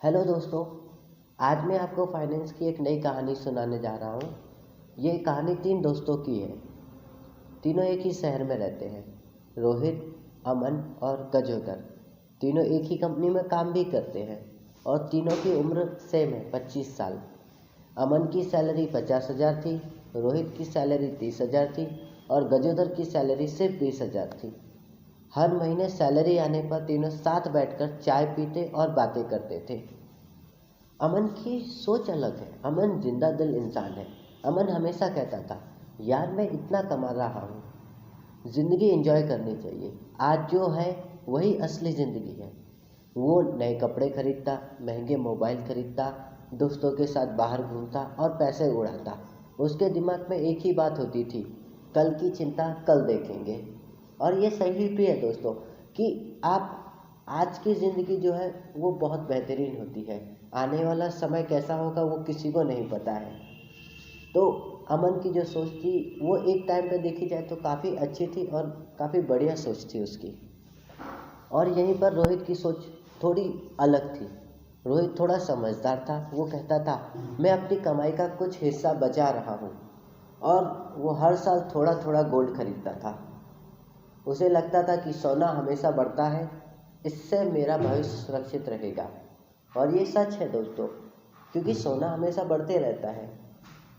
Hello दोस्तों। आज मैं आपको फाइनेंस की एक नई कहानी सुनाने जा रहा हूँ। ये कहानी 3 दोस्तों की है। तीनों एक ही शहर में रहते हैं। रोहित, अमन और गजोदर। तीनों एक ही कंपनी में काम भी करते हैं और तीनों की उम्र सेम है, 25 साल। अमन की सैलरी 50,000 थी, रोहित की सैलरी 30,000 थी और गजोदर की सैलरी सिर्फ 20,000 थी। हर महीने सैलरी आने पर तीनों साथ बैठकर चाय पीते और बातें करते थे। अमन की सोच अलग है। अमन जिंदा दिल इंसान है। अमन हमेशा कहता था, यार मैं इतना कमा रहा हूँ, ज़िंदगी एंजॉय करनी चाहिए। आज जो है वही असली ज़िंदगी है। वो नए कपड़े खरीदता, महंगे मोबाइल खरीदता, दोस्तों के साथ बाहर घूमता और पैसे उड़ाता। उसके दिमाग में एक ही बात होती थी, कल की चिंता कल देखेंगे। और ये सही भी है दोस्तों, कि आप आज की ज़िंदगी जो है वो बहुत बेहतरीन होती है। आने वाला समय कैसा होगा वो किसी को नहीं पता है। तो अमन की जो सोच थी वो एक टाइम पे देखी जाए तो काफ़ी अच्छी थी और काफ़ी बढ़िया सोच थी उसकी। और यहीं पर रोहित की सोच थोड़ी अलग थी। रोहित थोड़ा समझदार था। वो कहता था, मैं अपनी कमाई का कुछ हिस्सा बचा रहा हूँ। और वो हर साल थोड़ा थोड़ा गोल्ड खरीदता था। उसे लगता था कि सोना हमेशा बढ़ता है, इससे मेरा भविष्य सुरक्षित रहेगा। और ये सच है दोस्तों, क्योंकि सोना हमेशा बढ़ते रहता है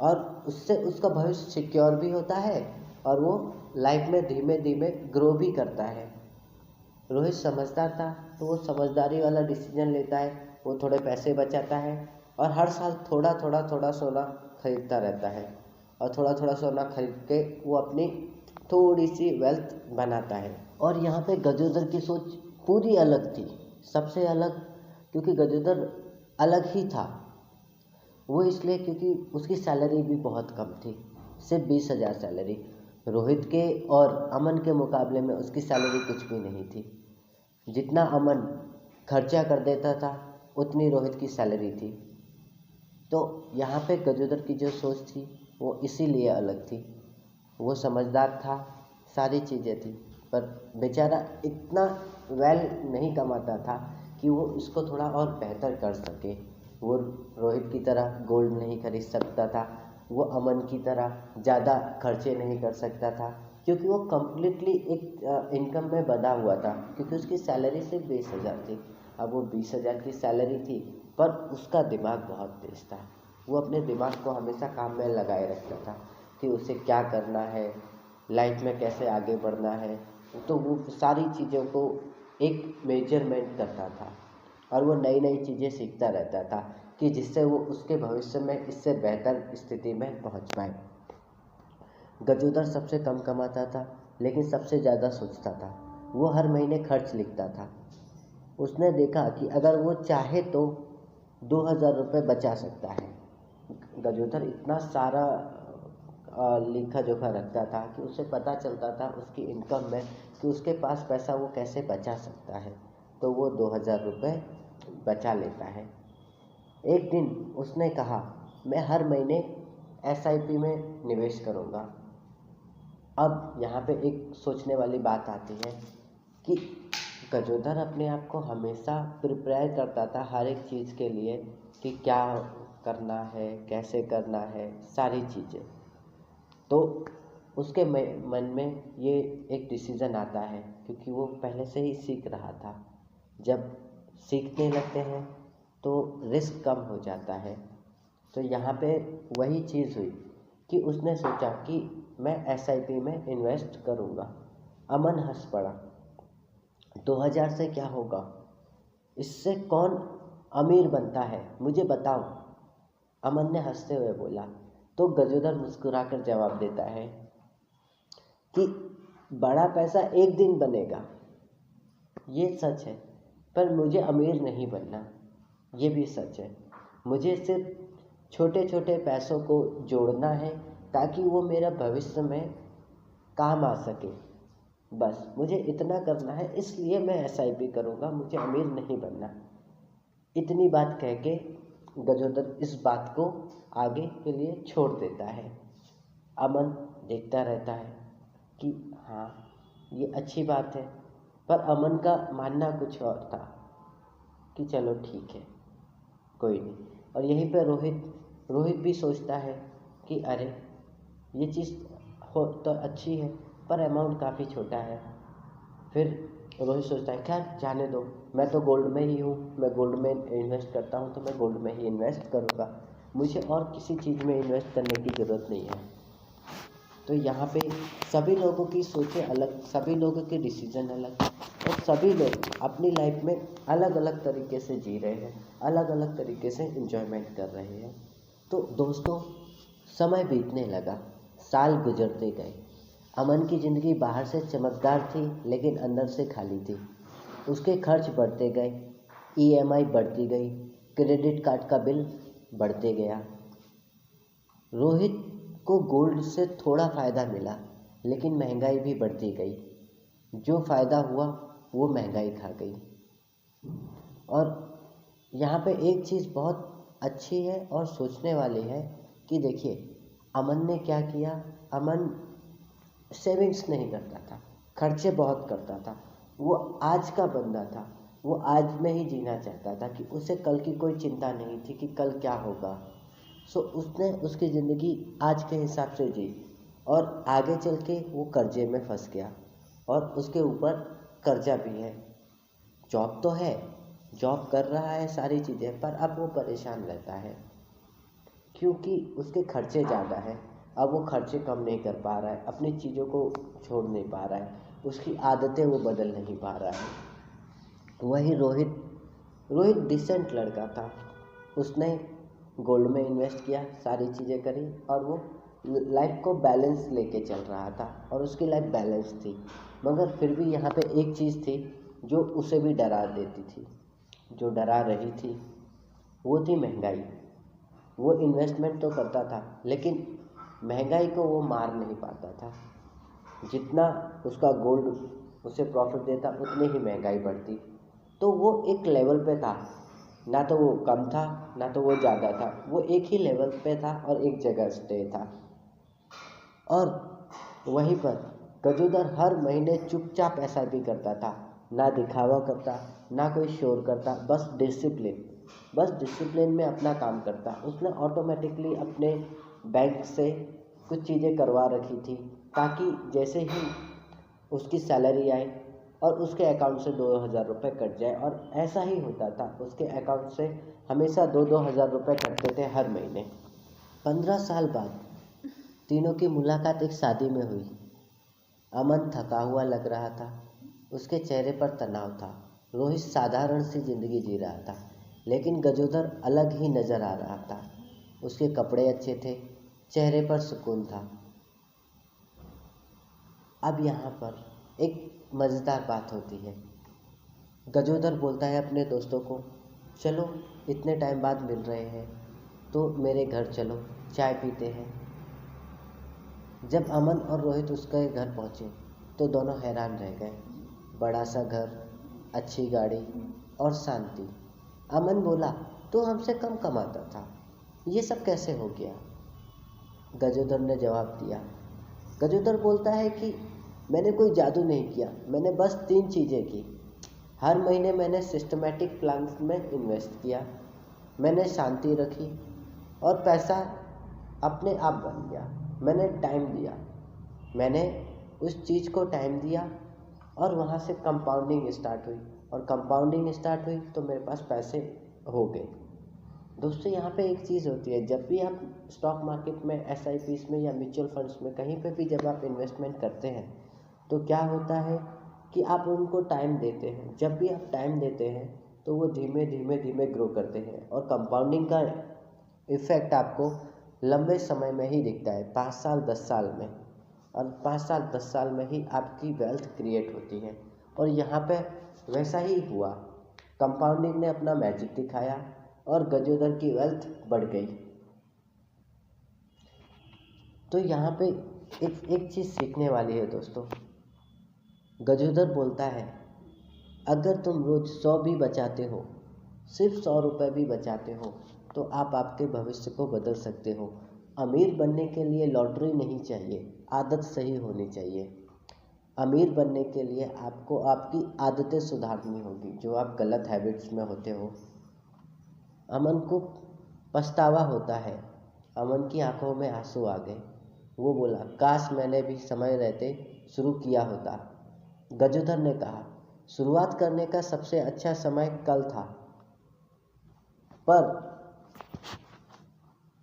और उससे उसका भविष्य सिक्योर भी होता है और वो लाइफ में धीमे धीमे ग्रो भी करता है। रोहित समझदार था, तो वो समझदारी वाला डिसीजन लेता है। वो थोड़े पैसे बचाता है और हर साल थोड़ा सोना खरीदता रहता है और थोड़ा थोड़ा सोना खरीद के वो अपनी थोड़ी सी वेल्थ बनाता है। और यहाँ पे गजोदर की सोच पूरी अलग थी, सबसे अलग। क्योंकि गजोदर अलग ही था। वो इसलिए क्योंकि उसकी सैलरी भी बहुत कम थी, सिर्फ 20,000 सैलरी। रोहित के और अमन के मुकाबले में उसकी सैलरी कुछ भी नहीं थी। जितना अमन खर्चा कर देता था उतनी रोहित की सैलरी थी। तो यहाँ पे गजोदर की जो सोच थी वो इसीलिए अलग थी। वो समझदार था, सारी चीज़ें थी, पर बेचारा इतना वेल नहीं कमाता था कि वो इसको थोड़ा और बेहतर कर सके। वो रोहित की तरह गोल्ड नहीं खरीद सकता था, वो अमन की तरह ज़्यादा खर्चे नहीं कर सकता था, क्योंकि वो कम्प्लीटली एक इनकम में बंधा हुआ था। क्योंकि उसकी सैलरी सिर्फ 20,000 थी। अब वो 20,000 की सैलरी थी, पर उसका दिमाग बहुत तेज़ था। वो अपने दिमाग को हमेशा काम में लगाए रखता था कि उसे क्या करना है, लाइफ में कैसे आगे बढ़ना है। तो वो सारी चीज़ों को एक मेजरमेंट करता था और वो नई नई चीज़ें सीखता रहता था कि जिससे वो उसके भविष्य में इससे बेहतर स्थिति में पहुंच पाए। गजोदर सबसे कम कमाता था, लेकिन सबसे ज़्यादा सोचता था। वो हर महीने खर्च लिखता था। उसने देखा कि अगर वो चाहे तो 2,000 रुपये बचा सकता है। गजोदर इतना सारा लेखा जोखा रखता था कि उसे पता चलता था उसकी इनकम में कि उसके पास पैसा वो कैसे बचा सकता है। तो वो 2,000 रुपये बचा लेता है। एक दिन उसने कहा, मैं हर महीने एसआईपी में निवेश करूँगा। अब यहाँ पे एक सोचने वाली बात आती है कि गजोदर अपने आप को हमेशा प्रिपेयर करता था हर एक चीज़ के लिए, कि क्या करना है, कैसे करना है, सारी चीज़ें। तो उसके मन में ये एक डिसीज़न आता है, क्योंकि वो पहले से ही सीख रहा था। जब सीखने लगते हैं तो रिस्क कम हो जाता है। तो यहाँ पे वही चीज़ हुई कि उसने सोचा कि मैं एसआईपी में इन्वेस्ट करूँगा। अमन हंस पड़ा, 2,000 से क्या होगा, इससे कौन अमीर बनता है, मुझे बताओ। अमन ने हंसते हुए बोला। तो गजोदर मुस्कुराकर जवाब देता है कि बड़ा पैसा एक दिन बनेगा, ये सच है, पर मुझे अमीर नहीं बनना, ये भी सच है। मुझे सिर्फ छोटे छोटे पैसों को जोड़ना है ताकि वो मेरा भविष्य में काम आ सके। बस मुझे इतना करना है, इसलिए मैं एसआईपी करूँगा, मुझे अमीर नहीं बनना। इतनी बात कह के गजोदर इस बात को आगे के लिए छोड़ देता है। अमन देखता रहता है कि हाँ, ये अच्छी बात है, पर अमन का मानना कुछ और था कि चलो ठीक है, कोई नहीं। और यहीं पे रोहित भी सोचता है कि अरे ये चीज़ हो तो अच्छी है पर अमाउंट काफ़ी छोटा है। फिर रोहित सोचता है खैर जाने दो, मैं तो गोल्ड में ही हूँ, मैं गोल्ड में इन्वेस्ट करता हूँ तो मैं गोल्ड में ही इन्वेस्ट करूँगा, मुझे और किसी चीज़ में इन्वेस्ट करने की ज़रूरत नहीं है। तो यहाँ पे सभी लोगों की सोचें अलग, सभी लोगों के डिसीजन अलग, और सभी लोग अपनी लाइफ में अलग अलग तरीके से जी रहे हैं, अलग अलग तरीके से इंजॉयमेंट कर रहे हैं। तो दोस्तों समय बीतने लगा, साल गुजरते गए। अमन की ज़िंदगी बाहर से चमकदार थी लेकिन अंदर से खाली थी। उसके खर्च बढ़ते गए, ईएमआई बढ़ती गई, क्रेडिट कार्ड का बिल बढ़ते गया। रोहित को गोल्ड से थोड़ा फ़ायदा मिला लेकिन महंगाई भी बढ़ती गई। जो फ़ायदा हुआ वो महंगाई खा गई। और यहाँ पे एक चीज़ बहुत अच्छी है और सोचने वाली है कि देखिए अमन ने क्या किया। अमन सेविंग्स नहीं करता था, खर्चे बहुत करता था। वो आज का बंदा था, वो आज में ही जीना चाहता था कि उसे कल की कोई चिंता नहीं थी कि कल क्या होगा। सो उसने उसकी ज़िंदगी आज के हिसाब से जी, और आगे चल के वो कर्जे में फंस गया और उसके ऊपर कर्जा भी है। जॉब तो है, जॉब कर रहा है सारी चीज़ें, पर अब वो परेशान रहता है क्योंकि उसके खर्चे ज़्यादा हैं। अब वो खर्चे कम नहीं कर पा रहा है, अपनी चीज़ों को छोड़ नहीं पा रहा है, उसकी आदतें वो बदल नहीं पा रहा है। वही रोहित डिसेंट लड़का था। उसने गोल्ड में इन्वेस्ट किया, सारी चीज़ें करी और वो लाइफ को बैलेंस लेके चल रहा था और उसकी लाइफ बैलेंस थी। मगर फिर भी यहाँ पे एक चीज़ थी जो उसे भी डरा देती थी, जो डरा रही थी वो थी महंगाई। वो इन्वेस्टमेंट तो करता था लेकिन महंगाई को वो मार नहीं पाता था। जितना उसका गोल्ड उसे प्रॉफिट देता उतनी ही महंगाई बढ़ती। तो वो एक लेवल पे था, ना तो वो कम था ना तो वो ज़्यादा था, वो एक ही लेवल पे था और एक जगह स्टे था। और वहीं पर गजोदर हर महीने चुपचाप ऐसा भी करता था, ना दिखावा करता ना कोई शोर करता, बस डिसिप्लिन में अपना काम करता। उसने ऑटोमेटिकली अपने बैंक से कुछ चीज़ें करवा रखी थी ताकि जैसे ही उसकी सैलरी आए और उसके अकाउंट से 2,000 रुपये कट जाए। और ऐसा ही होता था, उसके अकाउंट से हमेशा 2,000 रुपये कटते थे हर महीने। 15 साल बाद तीनों की मुलाकात एक शादी में हुई। अमन थका हुआ लग रहा था, उसके चेहरे पर तनाव था। रोहित साधारण सी जिंदगी जी रहा था लेकिन गजोदर अलग ही नज़र आ रहा था। उसके कपड़े अच्छे थे, चेहरे पर सुकून था। अब यहाँ पर एक मज़ेदार बात होती है। गजोदर बोलता है अपने दोस्तों को, चलो इतने टाइम बाद मिल रहे हैं तो मेरे घर चलो, चाय पीते हैं। जब अमन और रोहित उसके घर पहुँचे तो दोनों हैरान रह गए। बड़ा सा घर, अच्छी गाड़ी और शांति। अमन बोला, तू हमसे कम कमाता था, ये सब कैसे हो गया? गजोदर ने जवाब दिया। गजोदर बोलता है कि मैंने कोई जादू नहीं किया, मैंने बस 3 चीज़ें की। हर महीने मैंने सिस्टमैटिक प्लान्स में इन्वेस्ट किया, मैंने शांति रखी और पैसा अपने आप बन गया। मैंने टाइम दिया, मैंने उस चीज़ को टाइम दिया और वहाँ से कंपाउंडिंग स्टार्ट हुई और कंपाउंडिंग स्टार्ट हुई तो मेरे पास पैसे हो गए। दोस्तों यहाँ पे एक चीज़ होती है, जब भी आप स्टॉक मार्केट में, एसआईपीस में या म्यूचुअल फंड्स में कहीं पे भी जब आप इन्वेस्टमेंट करते हैं तो क्या होता है कि आप उनको टाइम देते हैं। जब भी आप टाइम देते हैं तो वो धीमे धीमे धीमे ग्रो करते हैं और कंपाउंडिंग का इफ़ेक्ट आपको लंबे समय में ही दिखता है, 5 साल 10 साल में। और 5 साल 10 साल में ही आपकी वेल्थ क्रिएट होती है। और यहाँ पे वैसा ही हुआ, कंपाउंडिंग ने अपना मैजिक दिखाया और गजोदर की वेल्थ बढ़ गई। तो यहाँ पे एक चीज़ सीखने वाली है दोस्तों। गजोदर बोलता है, अगर तुम रोज़ 100 भी बचाते हो, सिर्फ 100 रुपये भी बचाते हो तो आप आपके भविष्य को बदल सकते हो। अमीर बनने के लिए लॉटरी नहीं चाहिए, आदत सही होनी चाहिए। अमीर बनने के लिए आपको आपकी आदतें सुधारनी होगी, जो आप गलत हैबिट्स में होते हो। अमन को पछतावा होता है। अमन की आंखों में आंसू आ गए। वो बोला, काश मैंने भी समय रहते शुरू किया होता। गजोधर ने कहा, शुरुआत करने का सबसे अच्छा समय कल था, पर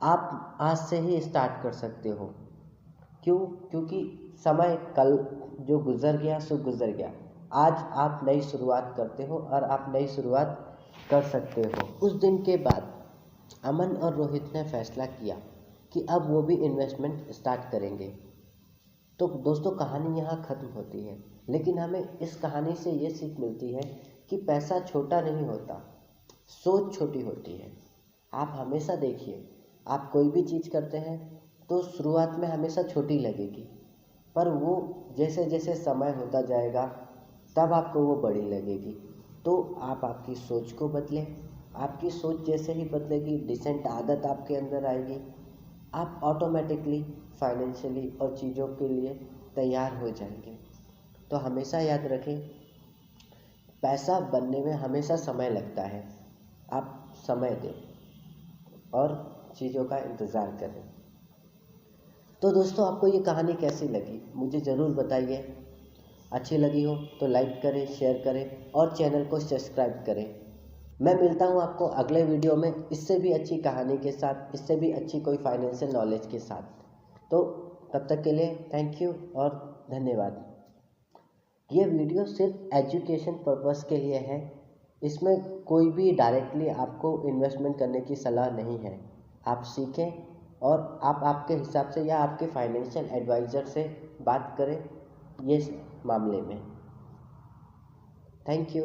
आप आज से ही स्टार्ट कर सकते हो। क्यों? क्योंकि समय कल जो गुजर गया सो गुजर गया। आज आप नई शुरुआत करते हो और आप नई शुरुआत कर सकते हो। उस दिन के बाद अमन और रोहित ने फैसला किया कि अब वो भी इन्वेस्टमेंट स्टार्ट करेंगे। तो दोस्तों, कहानी यहाँ ख़त्म होती है, लेकिन हमें इस कहानी से ये सीख मिलती है कि पैसा छोटा नहीं होता, सोच छोटी होती है। आप हमेशा देखिए, आप कोई भी चीज़ करते हैं तो शुरुआत में हमेशा छोटी लगेगी, पर वो जैसे जैसे समय होता जाएगा तब आपको वो बड़ी लगेगी। तो आप आपकी सोच को बदलें। आपकी सोच जैसे ही बदलेगी, डिसेंट आदत आपके अंदर आएगी, आप ऑटोमेटिकली फाइनेंशियली और चीज़ों के लिए तैयार हो जाएंगे। तो हमेशा याद रखें, पैसा बनने में हमेशा समय लगता है। आप समय दें और चीज़ों का इंतज़ार करें। तो दोस्तों, आपको ये कहानी कैसी लगी मुझे ज़रूर बताइए। अच्छी लगी हो तो लाइक करें, शेयर करें और चैनल को सब्सक्राइब करें। मैं मिलता हूँ आपको अगले वीडियो में इससे भी अच्छी कहानी के साथ, इससे भी अच्छी कोई फाइनेंशियल नॉलेज के साथ। तो तब तक के लिए थैंक यू और धन्यवाद। ये वीडियो सिर्फ एजुकेशन पर्पस के लिए है। इसमें कोई भी डायरेक्टली आपको इन्वेस्टमेंट करने की सलाह नहीं है। आप सीखें और आप आपके हिसाब से या आपके फाइनेंशियल एडवाइज़र से बात करें ये मामले में। Thank you.